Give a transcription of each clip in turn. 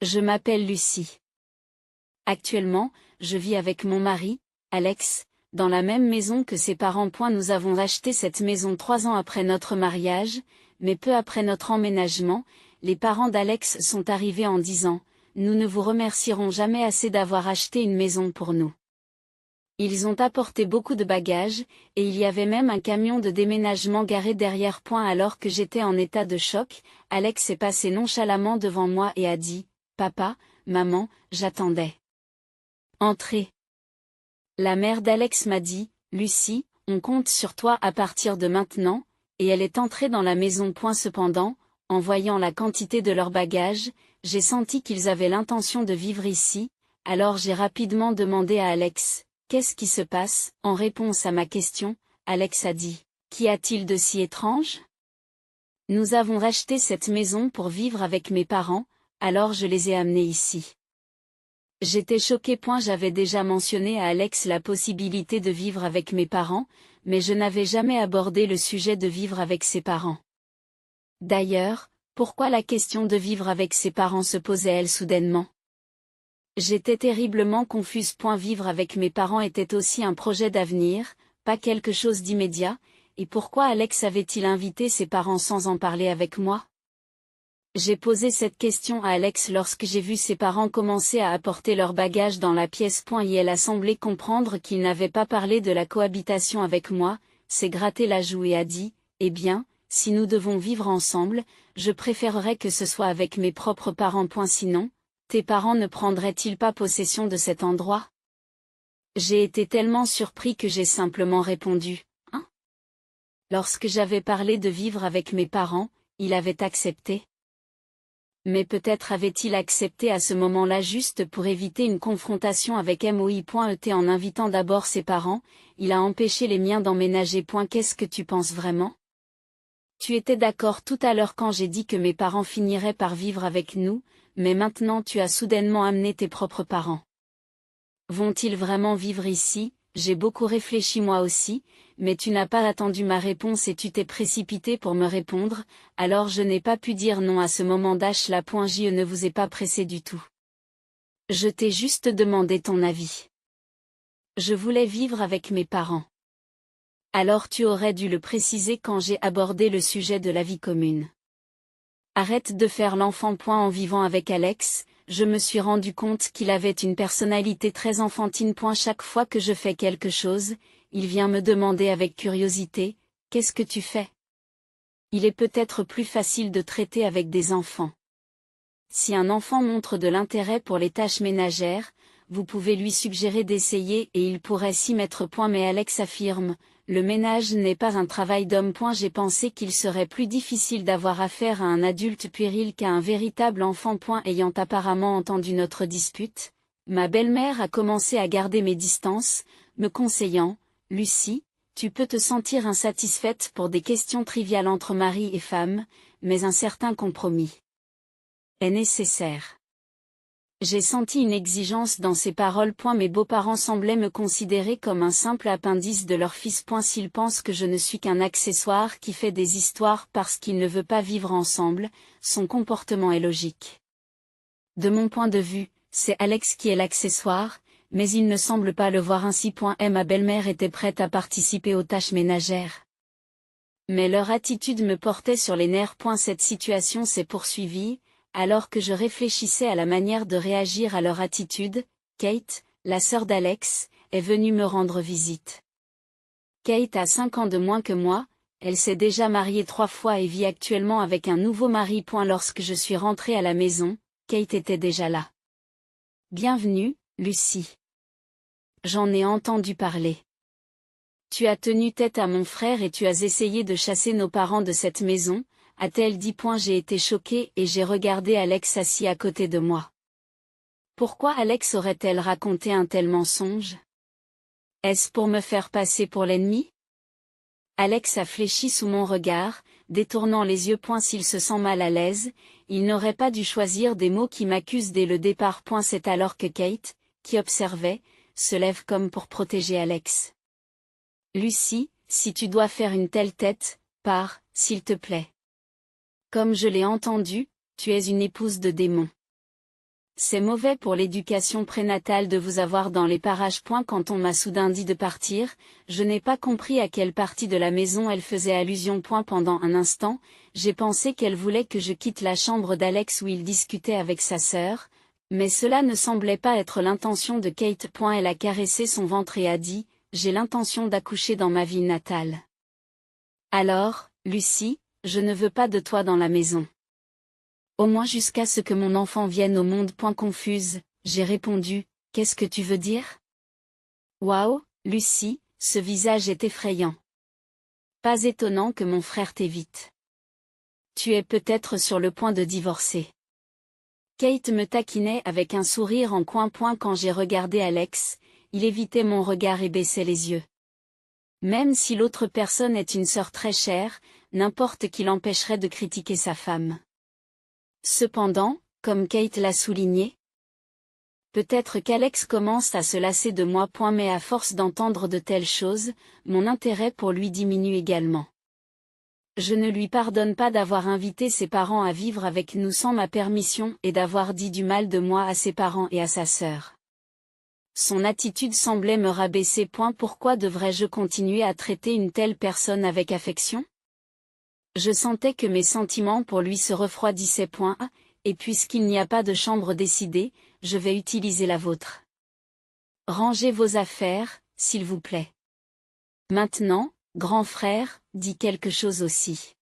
Je m'appelle Lucie. Actuellement, je vis avec mon mari, Alex, dans la même maison que ses parents. Nous avons acheté cette maison 3 ans après notre mariage, mais peu après notre emménagement, les parents d'Alex sont arrivés en disant « Nous ne vous remercierons jamais assez d'avoir acheté une maison pour nous ». Ils ont apporté beaucoup de bagages, et il y avait même un camion de déménagement garé derrière. Alors que j'étais en état de choc, Alex est passé nonchalamment devant moi et a dit « Papa, maman, j'attendais. Entrez ». La mère d'Alex m'a dit « Lucie, on compte sur toi à partir de maintenant », et elle est entrée dans la maison. Cependant, en voyant la quantité de leurs bagages, j'ai senti qu'ils avaient l'intention de vivre ici, alors j'ai rapidement demandé à Alex « Qu'est-ce qui se passe ?» En réponse à ma question, Alex a dit « Qu'y a-t-il de si étrange ? Nous avons racheté cette maison pour vivre avec mes parents, alors je les ai amenés ici. » J'étais choquée. J'avais déjà mentionné à Alex la possibilité de vivre avec mes parents, mais je n'avais jamais abordé le sujet de vivre avec ses parents. D'ailleurs, pourquoi la question de vivre avec ses parents se posait-elle soudainement ? J'étais terriblement confuse. Vivre avec mes parents était aussi un projet d'avenir, pas quelque chose d'immédiat, et pourquoi Alex avait-il invité ses parents sans en parler avec moi ? J'ai posé cette question à Alex lorsque j'ai vu ses parents commencer à apporter leurs bagages dans la pièce. Et elle a semblé comprendre qu'il n'avait pas parlé de la cohabitation avec moi, s'est gratté la joue et a dit « Eh bien, si nous devons vivre ensemble, je préférerais que ce soit avec mes propres parents. Sinon, tes parents ne prendraient-ils pas possession de cet endroit ?» J'ai été tellement surpris que j'ai simplement répondu « Hein ?» Lorsque j'avais parlé de vivre avec mes parents, il avait accepté. Mais peut-être avait-il accepté à ce moment-là juste pour éviter une confrontation avec moi.et en invitant d'abord ses parents, il a empêché les miens d'emménager. Qu'est-ce que tu penses vraiment ? Tu étais d'accord tout à l'heure quand j'ai dit que mes parents finiraient par vivre avec nous, mais maintenant tu as soudainement amené tes propres parents. Vont-ils vraiment vivre ici ? J'ai beaucoup réfléchi moi aussi, mais tu n'as pas attendu ma réponse et tu t'es précipité pour me répondre, alors je n'ai pas pu dire non à ce moment. Je ne vous ai pas pressé du tout. Je t'ai juste demandé ton avis. Je voulais vivre avec mes parents. Alors tu aurais dû le préciser quand j'ai abordé le sujet de la vie commune. Arrête de faire l'enfant. En vivant avec Alex, je me suis rendu compte qu'il avait une personnalité très enfantine. Chaque fois que je fais quelque chose, il vient me demander avec curiosité « Qu'est-ce que tu fais ?» Il est peut-être plus facile de traiter avec des enfants. Si un enfant montre de l'intérêt pour les tâches ménagères, vous pouvez lui suggérer d'essayer et il pourrait s'y mettre. Mais Alex affirme « Le ménage n'est pas un travail d'homme. » J'ai pensé qu'il serait plus difficile d'avoir affaire à un adulte puéril qu'à un véritable enfant. Ayant apparemment entendu notre dispute, ma belle-mère a commencé à garder mes distances, me conseillant « Lucie, tu peux te sentir insatisfaite pour des questions triviales entre mari et femme, mais un certain compromis est nécessaire. » J'ai senti une exigence dans ces paroles. Mes beaux-parents semblaient me considérer comme un simple appendice de leur fils. S'ils pensent que je ne suis qu'un accessoire qui fait des histoires parce qu'il ne veut pas vivre ensemble, son comportement est logique. De mon point de vue, c'est Alex qui est l'accessoire, mais il ne semble pas le voir ainsi. Ma belle-mère était prête à participer aux tâches ménagères. Mais leur attitude me portait sur les nerfs. Cette situation s'est poursuivie. Alors que je réfléchissais à la manière de réagir à leur attitude, Kate, la sœur d'Alex, est venue me rendre visite. Kate a 5 ans de moins que moi, elle s'est déjà mariée 3 fois et vit actuellement avec un nouveau mari. Lorsque je suis rentrée à la maison, Kate était déjà là. Bienvenue, Lucie. J'en ai entendu parler. Tu as tenu tête à mon frère et tu as essayé de chasser nos parents de cette maison, a-t-elle dit. J'ai été choquée et j'ai regardé Alex assis à côté de moi. Pourquoi Alex aurait-elle raconté un tel mensonge ? Est-ce pour me faire passer pour l'ennemi ? Alex a fléchi sous mon regard, détournant les yeux. S'il se sent mal à l'aise, il n'aurait pas dû choisir des mots qui m'accusent dès le départ. C'est alors que Kate, qui observait, se lève comme pour protéger Alex. Lucie, si tu dois faire une telle tête, pars, s'il te plaît. Comme je l'ai entendu, tu es une épouse de démon. C'est mauvais pour l'éducation prénatale de vous avoir dans les parages. Quand on m'a soudain dit de partir, je n'ai pas compris à quelle partie de la maison elle faisait allusion. Pendant un instant, j'ai pensé qu'elle voulait que je quitte la chambre d'Alex où il discutait avec sa sœur, mais cela ne semblait pas être l'intention de Kate. Elle a caressé son ventre et a dit, « J'ai l'intention d'accoucher dans ma ville natale. » Alors, Lucy, je ne veux pas de toi dans la maison. Au moins jusqu'à ce que mon enfant vienne au monde. Confuse, j'ai répondu, qu'est-ce que tu veux dire? Waouh, Lucy, ce visage est effrayant. Pas étonnant que mon frère t'évite. Tu es peut-être sur le point de divorcer. Kate me taquinait avec un sourire en coin. Quand j'ai regardé Alex, il évitait mon regard et baissait les yeux. Même si l'autre personne est une sœur très chère, n'importe qui l'empêcherait de critiquer sa femme. Cependant, comme Kate l'a souligné, peut-être qu'Alex commence à se lasser de moi. Mais à force d'entendre de telles choses, mon intérêt pour lui diminue également. Je ne lui pardonne pas d'avoir invité ses parents à vivre avec nous sans ma permission et d'avoir dit du mal de moi à ses parents et à sa sœur. Son attitude semblait me rabaisser. Pourquoi devrais-je continuer à traiter une telle personne avec affection? Je sentais que mes sentiments pour lui se refroidissaient. Et puisqu'il n'y a pas de chambre décidée, je vais utiliser la vôtre. Rangez vos affaires, s'il vous plaît. Maintenant, grand frère, dis quelque chose aussi.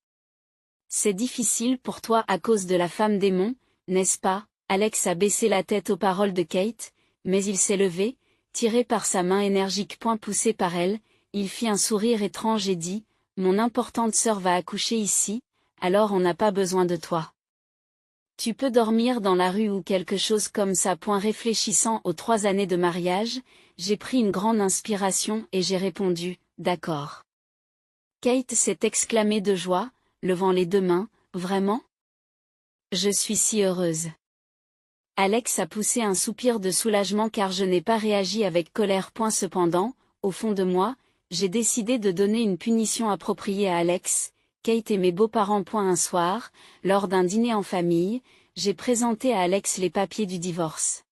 C'est difficile pour toi à cause de la femme démon, n'est-ce pas? Alex a baissé la tête aux paroles de Kate, mais il s'est levé, tiré par sa main énergique. Poussé par elle, il fit un sourire étrange et dit, mon importante sœur va accoucher ici, alors on n'a pas besoin de toi. Tu peux dormir dans la rue ou quelque chose comme ça. Réfléchissant aux 3 années de mariage, j'ai pris une grande inspiration et j'ai répondu, d'accord. Kate s'est exclamée de joie, levant les 2 mains, vraiment? Je suis si heureuse. Alex a poussé un soupir de soulagement car je n'ai pas réagi avec colère. Cependant, au fond de moi, j'ai décidé de donner une punition appropriée à Alex, Kate et mes beaux-parents. Un soir, lors d'un dîner en famille, j'ai présenté à Alex les papiers du divorce.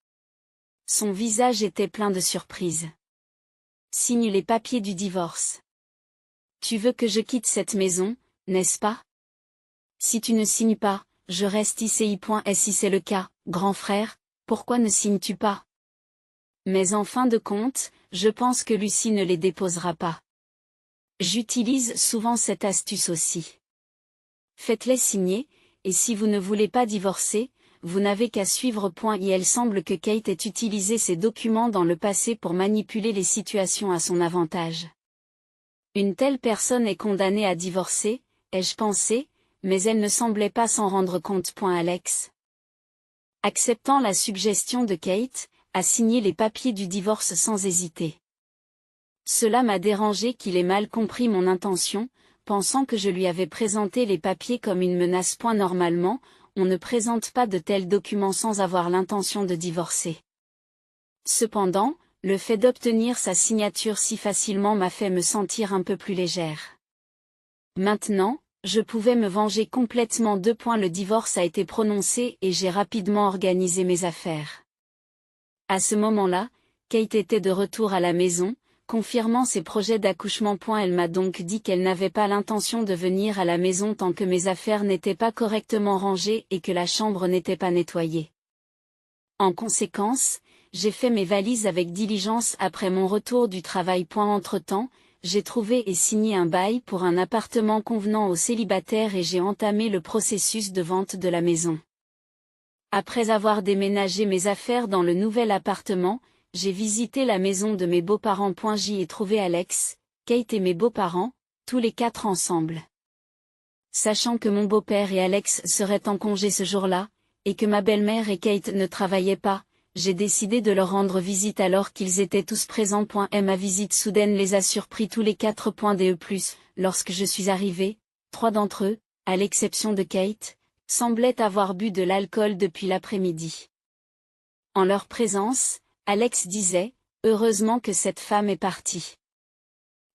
Son visage était plein de surprise. Signe les papiers du divorce. Tu veux que je quitte cette maison, n'est-ce pas? Si tu ne signes pas, je reste ici. Et si c'est le cas, grand frère, pourquoi ne signes-tu pas? Mais en fin de compte, je pense que Lucy ne les déposera pas. J'utilise souvent cette astuce aussi. Faites-les signer, et si vous ne voulez pas divorcer, vous n'avez qu'à suivre. Il semble que Kate ait utilisé ces documents dans le passé pour manipuler les situations à son avantage. Une telle personne est condamnée à divorcer, ai-je pensé, mais elle ne semblait pas s'en rendre compte. Alex, acceptant la suggestion de Kate, a signé les papiers du divorce sans hésiter. Cela m'a dérangé qu'il ait mal compris mon intention, pensant que je lui avais présenté les papiers comme une menace. Normalement, on ne présente pas de tels documents sans avoir l'intention de divorcer. Cependant, le fait d'obtenir sa signature si facilement m'a fait me sentir un peu plus légère. Maintenant, je pouvais me venger complètement. Le divorce a été prononcé et j'ai rapidement organisé mes affaires. À ce moment-là, Kate était de retour à la maison, confirmant ses projets d'accouchement. Elle m'a donc dit qu'elle n'avait pas l'intention de venir à la maison tant que mes affaires n'étaient pas correctement rangées et que la chambre n'était pas nettoyée. En conséquence, j'ai fait mes valises avec diligence après mon retour du travail. Entre-temps, j'ai trouvé et signé un bail pour un appartement convenant aux célibataires et j'ai entamé le processus de vente de la maison. Après avoir déménagé mes affaires dans le nouvel appartement, j'ai visité la maison de mes beaux-parents. J'y ai trouvé Alex, Kate et mes beaux-parents, tous les 4 ensemble. Sachant que mon beau-père et Alex seraient en congé ce jour-là, et que ma belle-mère et Kate ne travaillaient pas, j'ai décidé de leur rendre visite alors qu'ils étaient tous présents. Ma visite soudaine les a surpris tous les 4. Lorsque je suis arrivée, 3 d'entre eux, à l'exception de Kate, semblaient avoir bu de l'alcool depuis l'après-midi. En leur présence, Alex disait, « Heureusement que cette femme est partie. »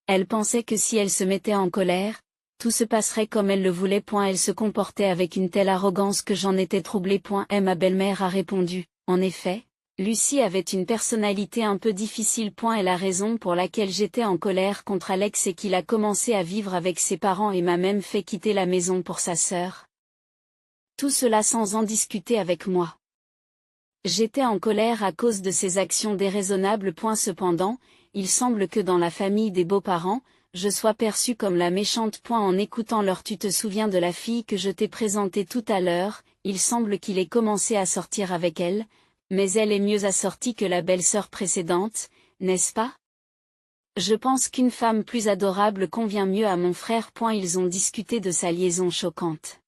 Elle pensait que si elle se mettait en colère, tout se passerait comme elle le voulait. Elle se comportait avec une telle arrogance que j'en étais troublée. Ma belle-mère a répondu, En effet, Lucie avait une personnalité un peu difficile. Est la raison pour laquelle j'étais en colère contre Alex et qu'il a commencé à vivre avec ses parents et m'a même fait quitter la maison pour sa sœur. Tout cela sans en discuter avec moi. J'étais en colère à cause de ses actions déraisonnables. Cependant, il semble que dans la famille des beaux-parents, je sois perçue comme la méchante. En écoutant leur tu te souviens de la fille que je t'ai présentée tout à l'heure, il semble qu'il ait commencé à sortir avec elle, mais elle est mieux assortie que la belle-sœur précédente, n'est-ce pas? Je pense qu'une femme plus adorable convient mieux à mon frère. Ils ont discuté de sa liaison choquante.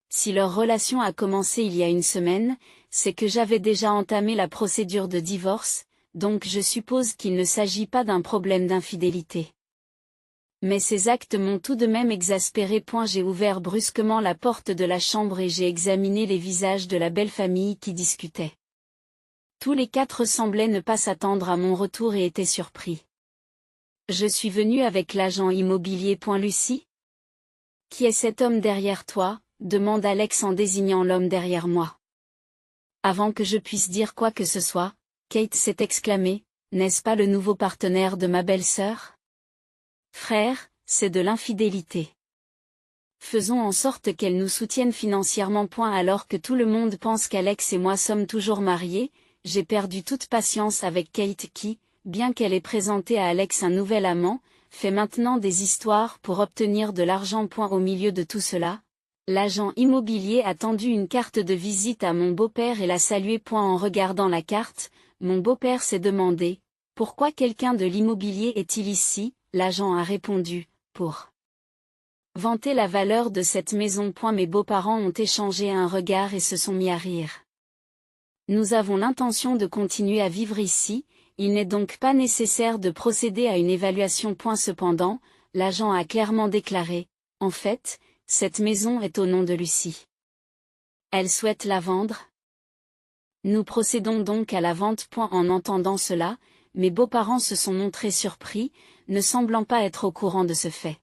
Si leur relation a commencé il y a une semaine, c'est que j'avais déjà entamé la procédure de divorce, donc je suppose qu'il ne s'agit pas d'un problème d'infidélité. Mais ces actes m'ont tout de même exaspéré. J'ai ouvert brusquement la porte de la chambre et j'ai examiné les visages de la belle famille qui discutait. Tous les quatre semblaient ne pas s'attendre à mon retour et étaient surpris. Je suis venu avec l'agent immobilier. Lucie? Qui est cet homme derrière toi? Demande Alex en désignant l'homme derrière moi. Avant que je puisse dire quoi que ce soit, Kate s'est exclamée, n'est-ce pas le nouveau partenaire de ma belle-sœur? Frère, c'est de l'infidélité. Faisons en sorte qu'elle nous soutienne financièrement. Alors que tout le monde pense qu'Alex et moi sommes toujours mariés, j'ai perdu toute patience avec Kate qui, bien qu'elle ait présenté à Alex un nouvel amant, fait maintenant des histoires pour obtenir de l'argent. Au milieu de tout cela, l'agent immobilier a tendu une carte de visite à mon beau-père et l'a salué. En regardant la carte, mon beau-père s'est demandé, pourquoi quelqu'un de l'immobilier est-il ici? L'agent a répondu, pour vanter la valeur de cette maison. Mes beaux-parents ont échangé un regard et se sont mis à rire. Nous avons l'intention de continuer à vivre ici, il n'est donc pas nécessaire de procéder à une évaluation. Cependant, l'agent a clairement déclaré, en fait, cette maison est au nom de Lucie. Elle souhaite la vendre? Nous procédons donc à la vente. En entendant cela, mes beaux-parents se sont montrés surpris, ne semblant pas être au courant de ce fait.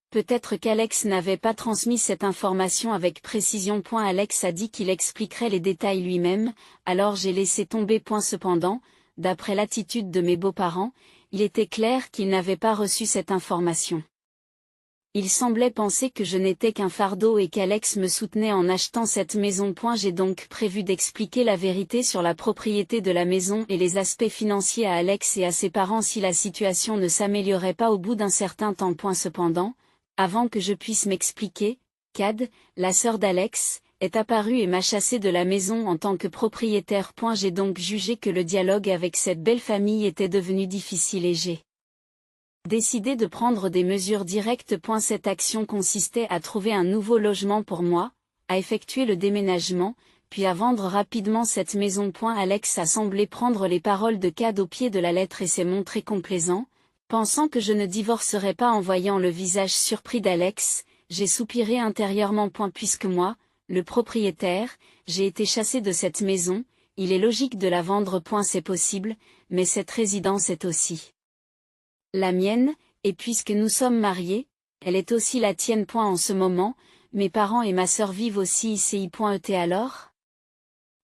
Peut-être qu'Alex n'avait pas transmis cette information avec précision. Alex a dit qu'il expliquerait les détails lui-même, alors j'ai laissé tomber. Cependant, d'après l'attitude de mes beaux-parents, il était clair qu'ils n'avaient pas reçu cette information. Il semblait penser que je n'étais qu'un fardeau et qu'Alex me soutenait en achetant cette maison. J'ai donc prévu d'expliquer la vérité sur la propriété de la maison et les aspects financiers à Alex et à ses parents si la situation ne s'améliorait pas au bout d'un certain temps. Cependant, avant que je puisse m'expliquer, Cad, la sœur d'Alex, est apparue et m'a chassé de la maison en tant que propriétaire. J'ai donc jugé que le dialogue avec cette belle famille était devenu difficile et j'ai décidé de prendre des mesures directes. Cette action consistait à trouver un nouveau logement pour moi, à effectuer le déménagement, puis à vendre rapidement cette maison. Alex a semblé prendre les paroles de Cad au pied de la lettre et s'est montré complaisant, pensant que je ne divorcerais pas. En voyant le visage surpris d'Alex, j'ai soupiré intérieurement. Puisque moi, le propriétaire, j'ai été chassé de cette maison, il est logique de la vendre. C'est possible, mais cette résidence est aussi la mienne, et puisque nous sommes mariés, elle est aussi la tienne. En ce moment, mes parents et ma sœur vivent aussi ici. Alors?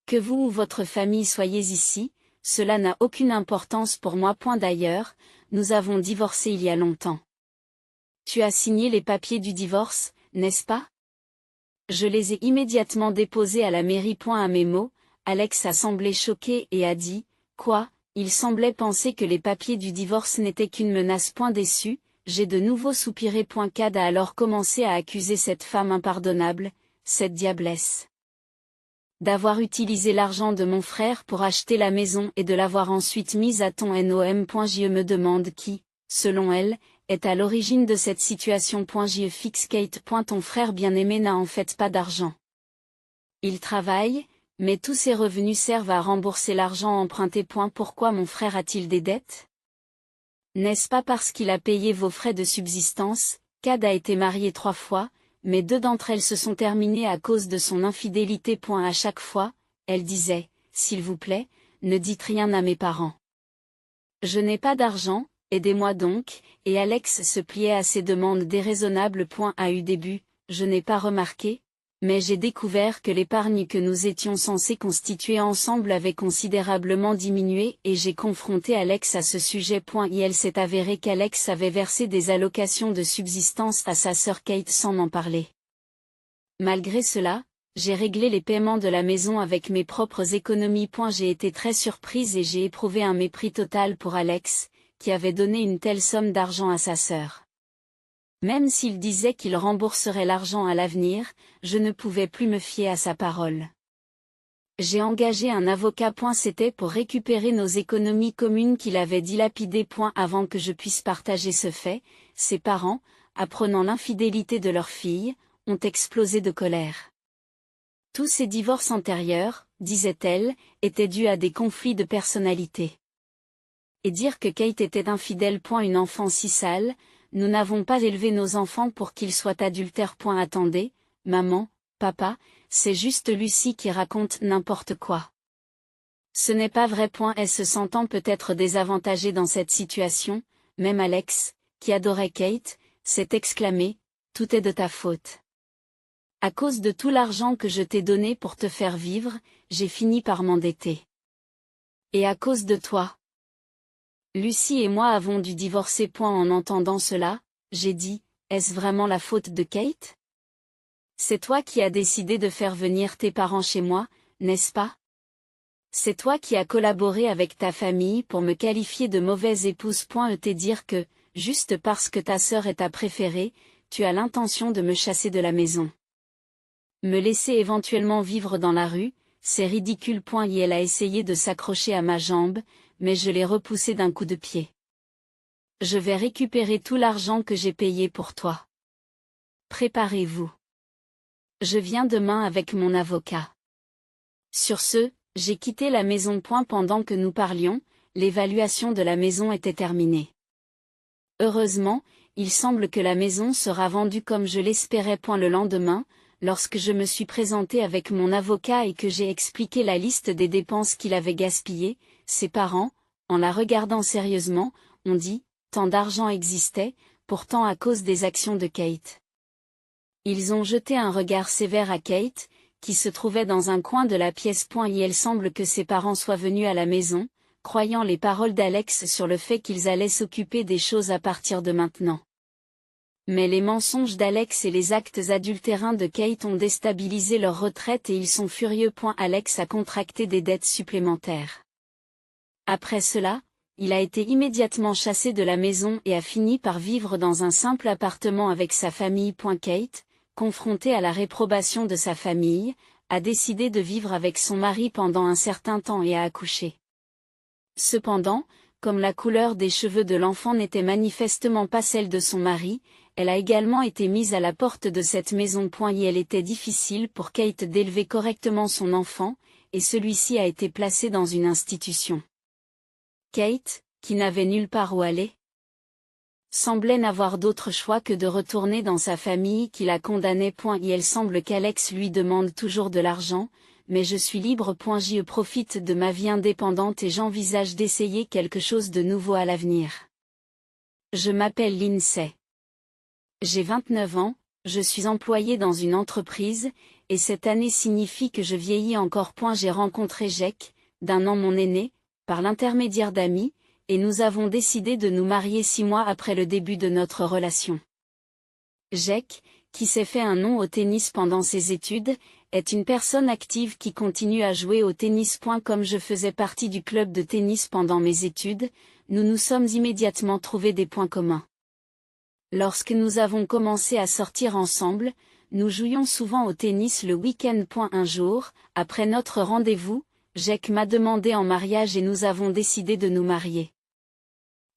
Que vous ou votre famille soyez ici, cela n'a aucune importance pour moi. D'ailleurs, nous avons divorcé il y a longtemps. Tu as signé les papiers du divorce, n'est-ce pas? Je les ai immédiatement déposés à la mairie. À mes mots, Alex a semblé choqué et a dit, quoi? Il semblait penser que les papiers du divorce n'étaient qu'une menace. Déçu, j'ai de nouveau soupiré. Cad a alors commencé à accuser cette femme impardonnable, cette diablesse, d'avoir utilisé l'argent de mon frère pour acheter la maison et de l'avoir ensuite mise à ton nom. Je me demande qui, selon elle, est à l'origine de cette situation. Je fixe Kate. Ton frère bien-aimé n'a en fait pas d'argent. Il travaille, mais tous ses revenus servent à rembourser l'argent emprunté. Pourquoi mon frère a-t-il des dettes? N'est-ce pas parce qu'il a payé vos frais de subsistance? Cad a été marié 3 fois, mais 2 d'entre elles se sont terminées à cause de son infidélité. À chaque fois, elle disait, s'il vous plaît, ne dites rien à mes parents. Je n'ai pas d'argent, aidez-moi donc, et Alex se pliait à ses demandes déraisonnables. A eu début, je n'ai pas remarqué, Mais j'ai découvert que l'épargne que nous étions censés constituer ensemble avait considérablement diminué et j'ai confronté Alex à ce sujet. Il s'est avéré qu'Alex avait versé des allocations de subsistance à sa sœur Kate sans m'en parler. Malgré cela, j'ai réglé les paiements de la maison avec mes propres économies. J'ai été très surprise et j'ai éprouvé un mépris total pour Alex, qui avait donné une telle somme d'argent à sa sœur. Même s'il disait qu'il rembourserait l'argent à l'avenir, je ne pouvais plus me fier à sa parole. J'ai engagé un avocat. C'était pour récupérer nos économies communes qu'il avait dilapidées. Avant que je puisse partager ce fait, ses parents, apprenant l'infidélité de leur fille, ont explosé de colère. Tous ces divorces antérieurs, disait-elle, étaient dus à des conflits de personnalité. Et dire que Kate était infidèle. Une enfant si sale, nous n'avons pas élevé nos enfants pour qu'ils soient adultères. Attendez, maman, papa, c'est juste Lucie qui raconte n'importe quoi. Ce n'est pas vrai. Elle se sentant peut-être désavantagée dans cette situation, même Alex, qui adorait Kate, s'est exclamé, tout est de ta faute. À cause de tout l'argent que je t'ai donné pour te faire vivre, j'ai fini par m'endetter. Et à cause de toi. Lucie et moi avons dû divorcer. En entendant cela, j'ai dit, est-ce vraiment la faute de Kate? C'est toi qui as décidé de faire venir tes parents chez moi, n'est-ce pas? C'est toi qui as collaboré avec ta famille pour me qualifier de mauvaise épouse. Et dire que, juste parce que ta sœur est ta préférée, tu as l'intention de me chasser de la maison. Me laisser éventuellement vivre dans la rue, c'est ridicule. Elle a essayé de s'accrocher à ma jambe, mais je l'ai repoussée d'un coup de pied. Je vais récupérer tout l'argent que j'ai payé pour toi. Préparez-vous. Je viens demain avec mon avocat. Sur ce, j'ai quitté la maison. Pendant que nous parlions, l'évaluation de la maison était terminée. Heureusement, il semble que la maison sera vendue comme je l'espérais. Le lendemain, lorsque je me suis présenté avec mon avocat et que j'ai expliqué la liste des dépenses qu'il avait gaspillées, ses parents, en la regardant sérieusement, ont dit, tant d'argent existait, pourtant à cause des actions de Kate. Ils ont jeté un regard sévère à Kate, qui se trouvait dans un coin de la pièce. Il semble que ses parents soient venus à la maison, croyant les paroles d'Alex sur le fait qu'ils allaient s'occuper des choses à partir de maintenant. Mais les mensonges d'Alex et les actes adultérins de Kate ont déstabilisé leur retraite et ils sont furieux. Alex a contracté des dettes supplémentaires. Après cela, il a été immédiatement chassé de la maison et a fini par vivre dans un simple appartement avec sa famille. Kate, confrontée à la réprobation de sa famille, a décidé de vivre avec son mari pendant un certain temps et a accouché. Cependant, comme la couleur des cheveux de l'enfant n'était manifestement pas celle de son mari, elle a également été mise à la porte de cette maison. Il était difficile pour Kate d'élever correctement son enfant, et celui-ci a été placé dans une institution. Kate, qui n'avait nulle part où aller, semblait n'avoir d'autre choix que de retourner dans sa famille qui la condamnait. Il semble qu'Alex lui demande toujours de l'argent, mais je suis libre. Je profite de ma vie indépendante et j'envisage d'essayer quelque chose de nouveau à l'avenir. Je m'appelle Lindsay. J'ai 29 ans, je suis employée dans une entreprise, et cette année signifie que je vieillis encore. J'ai rencontré Jake, d'1 an mon aîné, par l'intermédiaire d'amis, et nous avons décidé de nous marier 6 mois après le début de notre relation. Jake, qui s'est fait un nom au tennis pendant ses études, est une personne active qui continue à jouer au tennis. Comme je faisais partie du club de tennis pendant mes études, nous nous sommes immédiatement trouvés des points communs. Lorsque nous avons commencé à sortir ensemble, nous jouions souvent au tennis le week-end. Un jour, après notre rendez-vous, Jake m'a demandé en mariage et nous avons décidé de nous marier.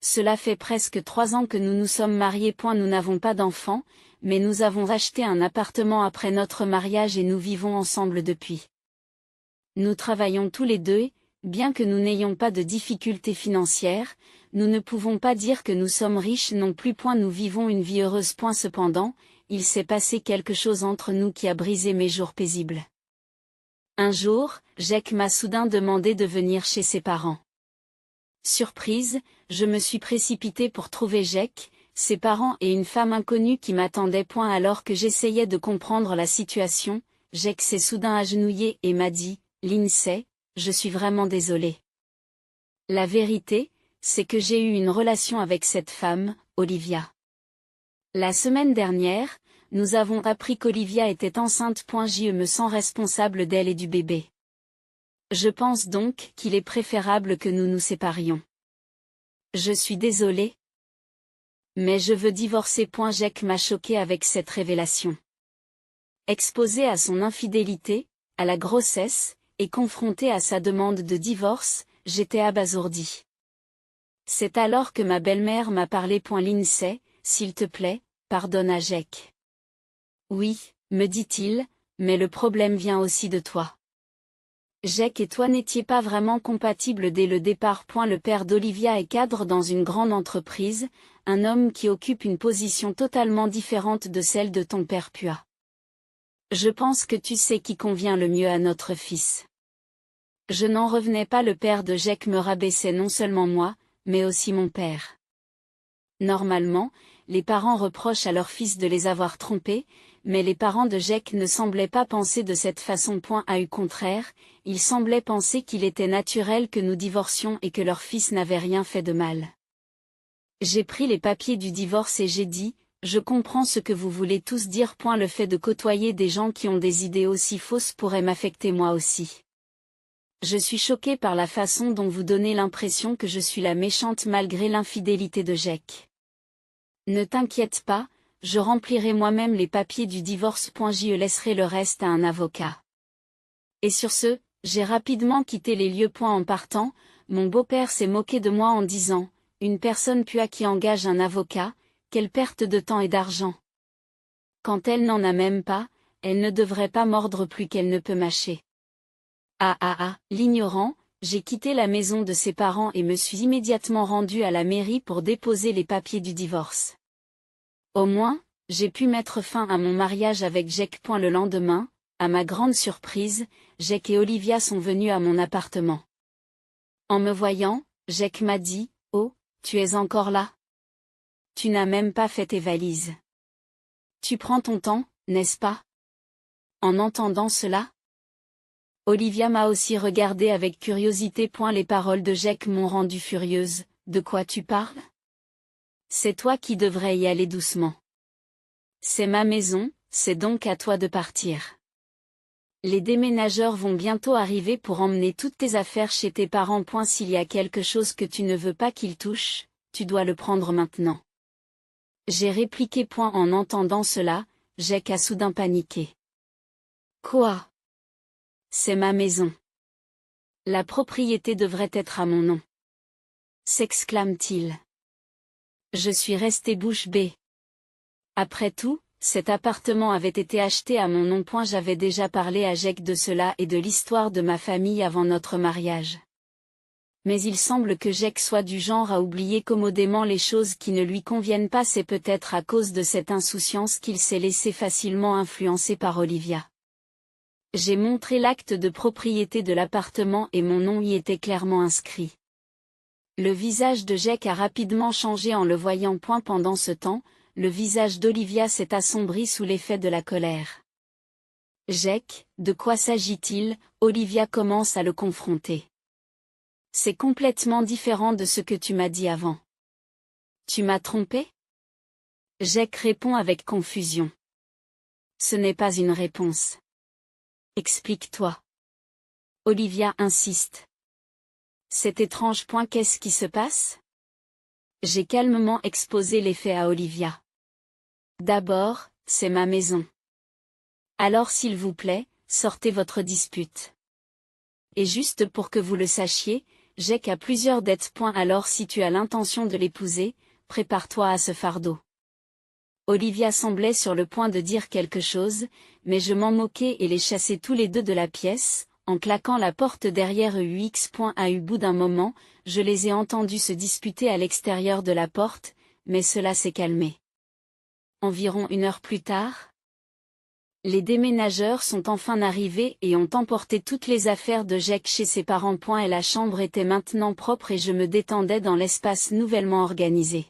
Cela fait presque 3 ans que nous nous sommes mariés. Nous n'avons pas d'enfants, mais nous avons acheté un appartement après notre mariage et nous vivons ensemble depuis. Nous travaillons tous les deux et, bien que nous n'ayons pas de difficultés financières, nous ne pouvons pas dire que nous sommes riches non plus. Nous vivons une vie heureuse. Cependant, il s'est passé quelque chose entre nous qui a brisé mes jours paisibles. Un jour, Jake m'a soudain demandé de venir chez ses parents. Surprise, je me suis précipitée pour trouver Jake, ses parents et une femme inconnue qui m'attendaient. Alors que j'essayais de comprendre la situation, Jake s'est soudain agenouillé et m'a dit, Lindsay, je suis vraiment désolé. La vérité, c'est que j'ai eu une relation avec cette femme, Olivia. La semaine dernière, nous avons appris qu'Olivia était enceinte. Je me sens responsable d'elle et du bébé. Je pense donc qu'il est préférable que nous nous séparions. Je suis désolé. Mais je veux divorcer. Jake m'a choqué avec cette révélation. Exposé à son infidélité, à la grossesse, et confronté à sa demande de divorce, j'étais abasourdi. C'est alors que ma belle-mère m'a parlé. Lindsay, s'il te plaît, pardonne à Jake. Oui, me dit-il, mais le problème vient aussi de toi. Jake et toi n'étiez pas vraiment compatibles dès le départ. Le père d'Olivia est cadre dans une grande entreprise, un homme qui occupe une position totalement différente de celle de ton père Pua. Je pense que tu sais qui convient le mieux à notre fils. Je n'en revenais pas. Le père de Jake me rabaissait non seulement moi, mais aussi mon père. Normalement, les parents reprochent à leur fils de les avoir trompés, mais les parents de Jake ne semblaient pas penser de cette façon. Au contraire, ils semblaient penser qu'il était naturel que nous divorcions et que leur fils n'avait rien fait de mal. J'ai pris les papiers du divorce et j'ai dit, je comprends ce que vous voulez tous dire. Le fait de côtoyer des gens qui ont des idées aussi fausses pourrait m'affecter moi aussi. Je suis choquée par la façon dont vous donnez l'impression que je suis la méchante malgré l'infidélité de Jake. Ne t'inquiète pas, je remplirai moi-même les papiers du divorce. Je laisserai le reste à un avocat. Et sur ce, j'ai rapidement quitté les lieux. En partant, mon beau-père s'est moqué de moi en disant, une personne Pua qui engage un avocat, quelle perte de temps et d'argent. Quand elle n'en a même pas, elle ne devrait pas mordre plus qu'elle ne peut mâcher. L'ignorant, j'ai quitté la maison de ses parents et me suis immédiatement rendu à la mairie pour déposer les papiers du divorce. Au moins, j'ai pu mettre fin à mon mariage avec Jake. Le lendemain, à ma grande surprise, Jake et Olivia sont venus à mon appartement. En me voyant, Jake m'a dit, « Oh, tu es encore là? Tu n'as même pas fait tes valises. Tu prends ton temps, n'est-ce pas ?» En entendant cela, Olivia m'a aussi regardé avec curiosité. Les paroles de Jake m'ont rendue furieuse. De quoi tu parles? C'est toi qui devrais y aller doucement. C'est ma maison, c'est donc à toi de partir. Les déménageurs vont bientôt arriver pour emmener toutes tes affaires chez tes parents. S'il y a quelque chose que tu ne veux pas qu'ils touchent, tu dois le prendre maintenant. J'ai répliqué. En entendant cela, Jake a soudain paniqué. Quoi? C'est ma maison. La propriété devrait être à mon nom. S'exclame-t-il. Je suis resté bouche bée. Après tout, cet appartement avait été acheté à mon nom. J'avais déjà parlé à Jake de cela et de l'histoire de ma famille avant notre mariage. Mais il semble que Jake soit du genre à oublier commodément les choses qui ne lui conviennent pas. C'est peut-être à cause de cette insouciance qu'il s'est laissé facilement influencer par Olivia. J'ai montré l'acte de propriété de l'appartement et mon nom y était clairement inscrit. Le visage de Jake a rapidement changé en le voyant. Pendant ce temps, le visage d'Olivia s'est assombri sous l'effet de la colère. Jake, de quoi s'agit-il? Olivia commence à le confronter. C'est complètement différent de ce que tu m'as dit avant. Tu m'as trompé? Jake répond avec confusion. Ce n'est pas une réponse. Explique-toi. Olivia insiste. C'est étrange. Qu'est-ce qui se passe? J'ai calmement exposé les faits à Olivia. D'abord, c'est ma maison. Alors s'il vous plaît, sortez votre dispute. Et juste pour que vous le sachiez, Jake a plusieurs dettes. Alors si tu as l'intention de l'épouser, prépare-toi à ce fardeau. Olivia semblait sur le point de dire quelque chose, mais je m'en moquais et les chassai tous les deux de la pièce, en claquant la porte derrière eux. Au bout d'un moment, je les ai entendus se disputer à l'extérieur de la porte, mais cela s'est calmé. Environ 1 heure plus tard, les déménageurs sont enfin arrivés et ont emporté toutes les affaires de Jake chez ses parents. Et la chambre était maintenant propre et je me détendais dans l'espace nouvellement organisé.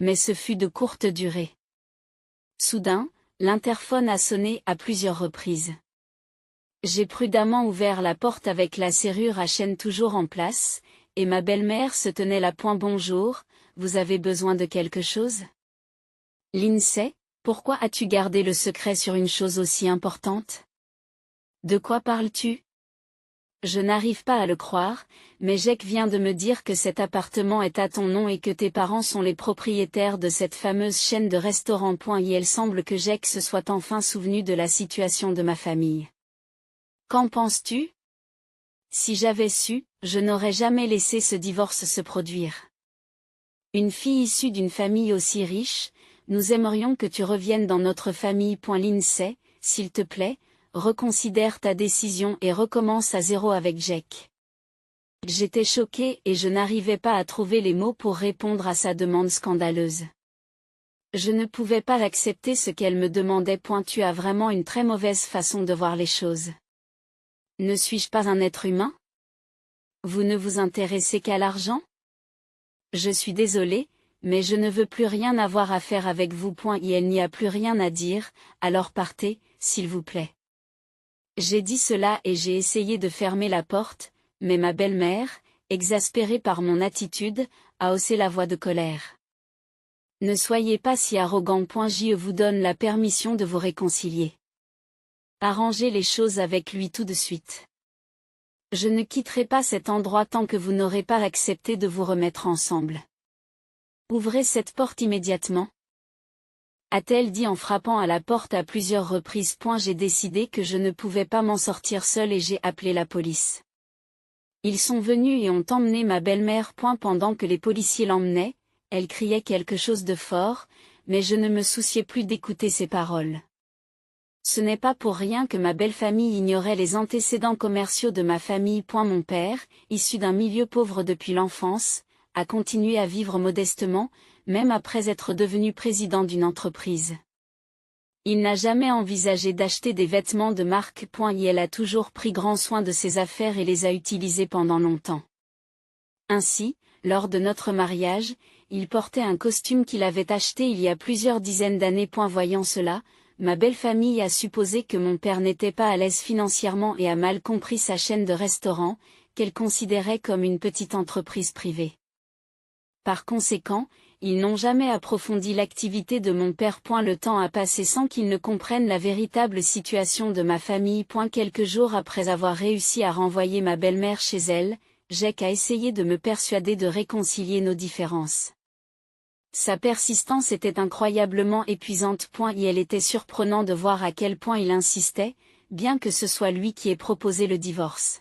Mais ce fut de courte durée. Soudain, L'interphone a sonné à plusieurs reprises. J'ai prudemment ouvert la porte avec la serrure à chaîne toujours en place, et ma belle-mère se tenait là. Bonjour, vous avez besoin de quelque chose? Lindsay, pourquoi as-tu gardé le secret sur une chose aussi importante? De quoi parles-tu? Je n'arrive pas à le croire, mais Jake vient de me dire que cet appartement est à ton nom et que tes parents sont les propriétaires de cette fameuse chaîne de restaurants. Il semble que Jake se soit enfin souvenu de la situation de ma famille. Qu'en penses-tu? Si j'avais su, je n'aurais jamais laissé ce divorce se produire. Une fille issue d'une famille aussi riche, nous aimerions que tu reviennes dans notre famille. Lindsay, s'il te plaît, reconsidère ta décision et recommence à zéro avec Jake. J'étais choquée et je n'arrivais pas à trouver les mots pour répondre à sa demande scandaleuse. Je ne pouvais pas accepter ce qu'elle me demandait. Tu as vraiment une très mauvaise façon de voir les choses. Ne suis-je pas un être humain? Vous ne vous intéressez qu'à l'argent? Je suis désolée, mais je ne veux plus rien avoir à faire avec vous. Il n'y a plus rien à dire, alors partez, s'il vous plaît. J'ai dit cela et j'ai essayé de fermer la porte, mais ma belle-mère, exaspérée par mon attitude, a haussé la voix de colère. Ne soyez pas si arrogant. Je vous donne la permission de vous réconcilier. Arrangez les choses avec lui tout de suite. Je ne quitterai pas cet endroit tant que vous n'aurez pas accepté de vous remettre ensemble. Ouvrez cette porte immédiatement, a-t-elle dit en frappant à la porte à plusieurs reprises. J'ai décidé que je ne pouvais pas m'en sortir seule et j'ai appelé la police. Ils sont venus et ont emmené ma belle-mère. Pendant que les policiers l'emmenaient, elle criait quelque chose de fort, mais je ne me souciais plus d'écouter ses paroles. Ce n'est pas pour rien que ma belle famille ignorait les antécédents commerciaux de ma famille. Mon père, issu d'un milieu pauvre depuis l'enfance, a continué à vivre modestement, même après être devenu président d'une entreprise. Il n'a jamais envisagé d'acheter des vêtements de marque. Elle a toujours pris grand soin de ses affaires et les a utilisés pendant longtemps. Ainsi, lors de notre mariage, il portait un costume qu'il avait acheté il y a plusieurs dizaines d'années. Voyant cela, ma belle famille a supposé que mon père n'était pas à l'aise financièrement et a mal compris sa chaîne de restaurants, qu'elle considérait comme une petite entreprise privée. Par conséquent, ils n'ont jamais approfondi l'activité de mon père. Le temps a passé sans qu'ils ne comprennent la véritable situation de ma famille. Quelques jours après avoir réussi à renvoyer ma belle-mère chez elle, Jake a essayé de me persuader de réconcilier nos différences. Sa persistance était incroyablement épuisante. Et elle était surprenant de voir à quel point il insistait, bien que ce soit lui qui ait proposé le divorce.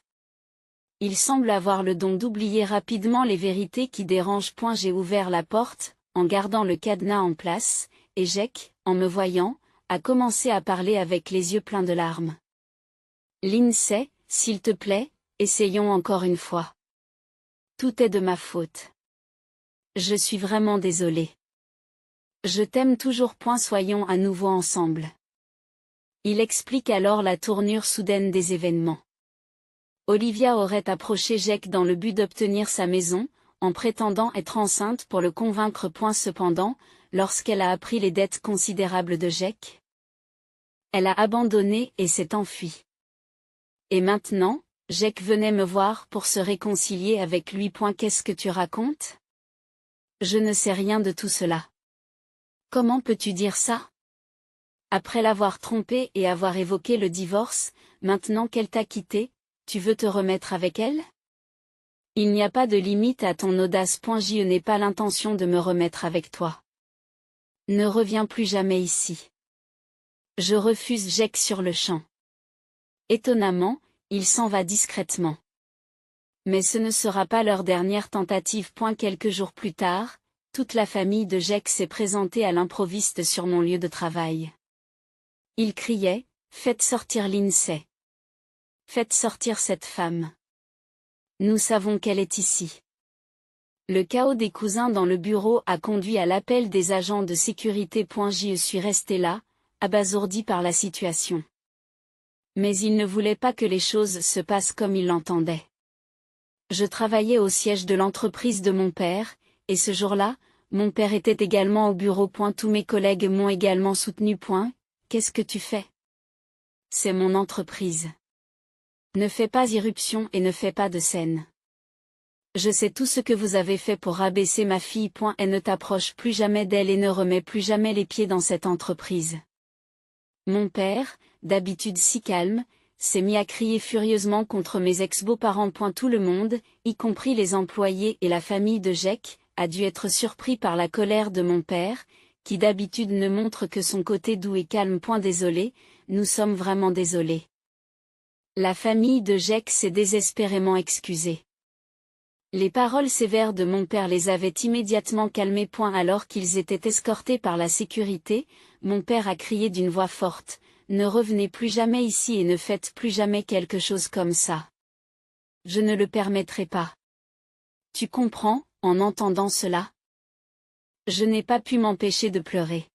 Il semble avoir le don d'oublier rapidement les vérités qui dérangent. J'ai ouvert la porte, en gardant le cadenas en place, et Jake, en me voyant, a commencé à parler avec les yeux pleins de larmes. Lindsay, s'il te plaît, essayons encore une fois. Tout est de ma faute. Je suis vraiment désolée. Je t'aime toujours. Soyons à nouveau ensemble. Il explique alors la tournure soudaine des événements. Olivia aurait approché Jake dans le but d'obtenir sa maison, en prétendant être enceinte pour le convaincre. Cependant, lorsqu'elle a appris les dettes considérables de Jake, elle a abandonné et s'est enfuie. Et maintenant, Jake venait me voir pour se réconcilier avec lui. Qu'est-ce que tu racontes? Je ne sais rien de tout cela. Comment peux-tu dire ça? Après l'avoir trompé et avoir évoqué le divorce, maintenant qu'elle t'a quitté, tu veux te remettre avec elle? Il n'y a pas de limite à ton audace. Je n'ai pas l'intention de me remettre avec toi. Ne reviens plus jamais ici. Je refuse Jake sur le champ. Étonnamment, il s'en va discrètement. Mais ce ne sera pas leur dernière tentative. Quelques jours plus tard, toute la famille de Jake s'est présentée à l'improviste sur mon lieu de travail. Ils criaient, « Faites sortir Lindsay. Faites sortir cette femme. Nous savons qu'elle est ici. » Le chaos des cousins dans le bureau a conduit à l'appel des agents de sécurité. Je suis resté là, abasourdi par la situation. Mais ils ne voulaient pas que les choses se passent comme ils l'entendaient. Je travaillais au siège de l'entreprise de mon père, et ce jour-là, mon père était également au bureau. Tous mes collègues m'ont également soutenu. Qu'est-ce que tu fais? C'est mon entreprise. Ne fais pas irruption et ne fais pas de scène. Je sais tout ce que vous avez fait pour rabaisser ma fille. Et ne t'approche plus jamais d'elle et ne remets plus jamais les pieds dans cette entreprise. Mon père, d'habitude si calme, s'est mis à crier furieusement contre mes ex-beaux-parents. Tout le monde, y compris les employés et la famille de Jake, a dû être surpris par la colère de mon père, qui d'habitude ne montre que son côté doux et calme. Désolé, nous sommes vraiment désolés. La famille de Jake s'est désespérément excusée. Les paroles sévères de mon père les avaient immédiatement calmés. Alors qu'ils étaient escortés par la sécurité, mon père a crié d'une voix forte, « Ne revenez plus jamais ici et ne faites plus jamais quelque chose comme ça. Je ne le permettrai pas. » Tu comprends, en entendant cela? Je n'ai pas pu m'empêcher de pleurer.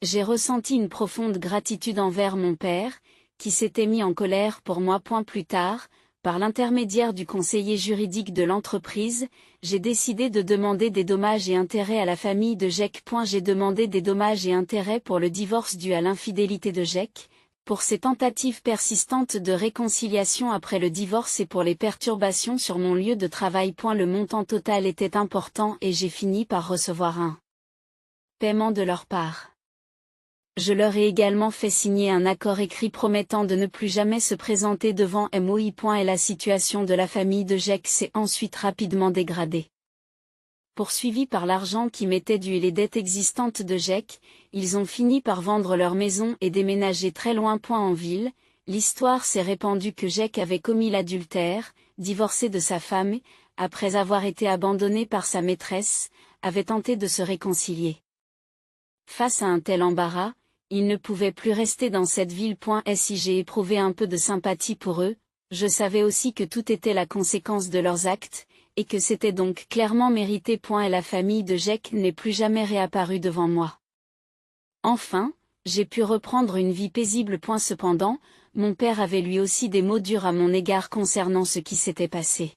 J'ai ressenti une profonde gratitude envers mon père, qui s'était mis en colère pour moi. Plus tard, par l'intermédiaire du conseiller juridique de l'entreprise, j'ai décidé de demander des dommages et intérêts à la famille de Jake. J'ai demandé des dommages et intérêts pour le divorce dû à l'infidélité de Jake, pour ses tentatives persistantes de réconciliation après le divorce et pour les perturbations sur mon lieu de travail. Le montant total était important et j'ai fini par recevoir un paiement de leur part. Je leur ai également fait signer un accord écrit promettant de ne plus jamais se présenter devant moi. Et la situation de la famille de Jake s'est ensuite rapidement dégradée. Poursuivis par l'argent qui m'était dû et les dettes existantes de Jake, ils ont fini par vendre leur maison et déménager très loin. En ville, l'histoire s'est répandue que Jake avait commis l'adultère, divorcé de sa femme, après avoir été abandonné par sa maîtresse, avait tenté de se réconcilier. Face à un tel embarras, ils ne pouvaient plus rester dans cette ville. Si j'ai éprouvé un peu de sympathie pour eux, je savais aussi que tout était la conséquence de leurs actes, et que c'était donc clairement mérité. Et la famille de Jake n'est plus jamais réapparue devant moi. Enfin, j'ai pu reprendre une vie paisible. Cependant, mon père avait lui aussi des mots durs à mon égard concernant ce qui s'était passé.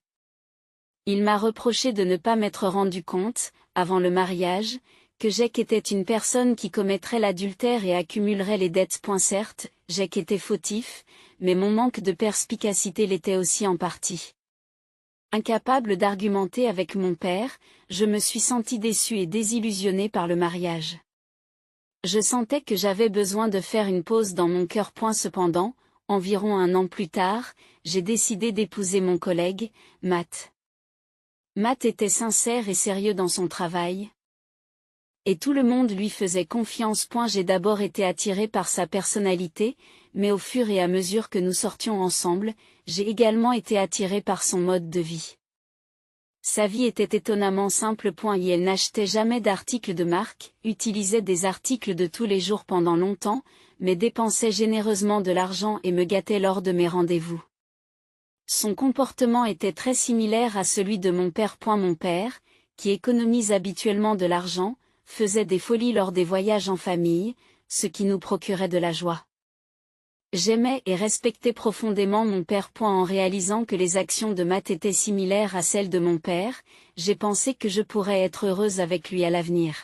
Il m'a reproché de ne pas m'être rendu compte, avant le mariage, que Jake était une personne qui commettrait l'adultère et accumulerait les dettes. Certes, Jake était fautif, mais mon manque de perspicacité l'était aussi en partie. Incapable d'argumenter avec mon père, je me suis senti déçu et désillusionné par le mariage. Je sentais que j'avais besoin de faire une pause dans mon cœur. Cependant, environ 1 an plus tard, j'ai décidé d'épouser mon collègue, Matt. Matt était sincère et sérieux dans son travail. Et tout le monde lui faisait confiance. J'ai d'abord été attiré par sa personnalité, mais au fur et à mesure que nous sortions ensemble, j'ai également été attiré par son mode de vie. Sa vie était étonnamment simple. Elle n'achetait jamais d'articles de marque, utilisait des articles de tous les jours pendant longtemps, mais dépensait généreusement de l'argent et me gâtait lors de mes rendez-vous. Son comportement était très similaire à celui de mon père. Mon père, qui économise habituellement de l'argent, faisait des folies lors des voyages en famille, ce qui nous procurait de la joie. J'aimais et respectais profondément mon père. En réalisant que les actions de Matt étaient similaires à celles de mon père, j'ai pensé que je pourrais être heureuse avec lui à l'avenir.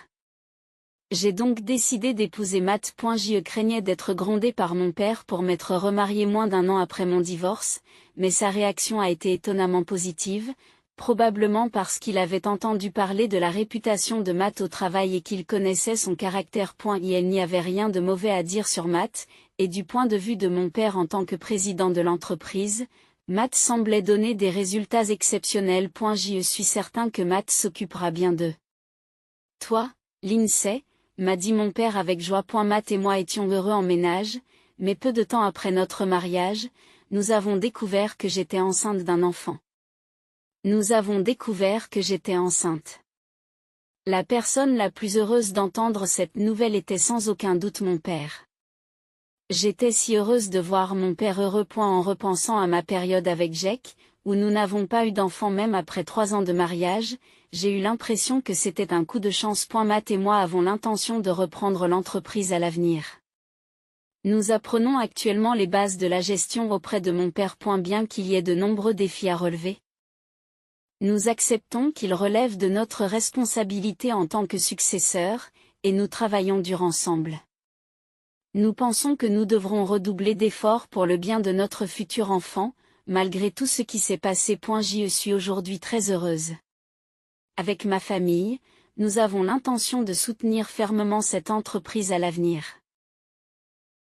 J'ai donc décidé d'épouser Matt. Je craignais d'être grondée par mon père pour m'être remariée moins d'1 an après mon divorce, mais sa réaction a été étonnamment positive, probablement parce qu'il avait entendu parler de la réputation de Matt au travail et qu'il connaissait son caractère. Il n'y avait rien de mauvais à dire sur Matt, et du point de vue de mon père en tant que président de l'entreprise, Matt semblait donner des résultats exceptionnels. Je suis certain que Matt s'occupera bien d'eux. Toi, Lindsay, m'a dit mon père avec joie. Matt et moi étions heureux en ménage, mais peu de temps après notre mariage, nous avons découvert que j'étais enceinte d'un enfant. Nous avons découvert que j'étais enceinte. La personne la plus heureuse d'entendre cette nouvelle était sans aucun doute mon père. J'étais si heureuse de voir mon père heureux. En repensant à ma période avec Jake, où nous n'avons pas eu d'enfant même après 3 ans de mariage, j'ai eu l'impression que c'était un coup de chance. Matt et moi avons l'intention de reprendre l'entreprise à l'avenir. Nous apprenons actuellement les bases de la gestion auprès de mon père. Bien qu'il y ait de nombreux défis à relever, nous acceptons qu'ils relèvent de notre responsabilité en tant que successeurs, et nous travaillons dur ensemble. Nous pensons que nous devrons redoubler d'efforts pour le bien de notre futur enfant, malgré tout ce qui s'est passé. Je suis aujourd'hui très heureuse. Avec ma famille, nous avons l'intention de soutenir fermement cette entreprise à l'avenir.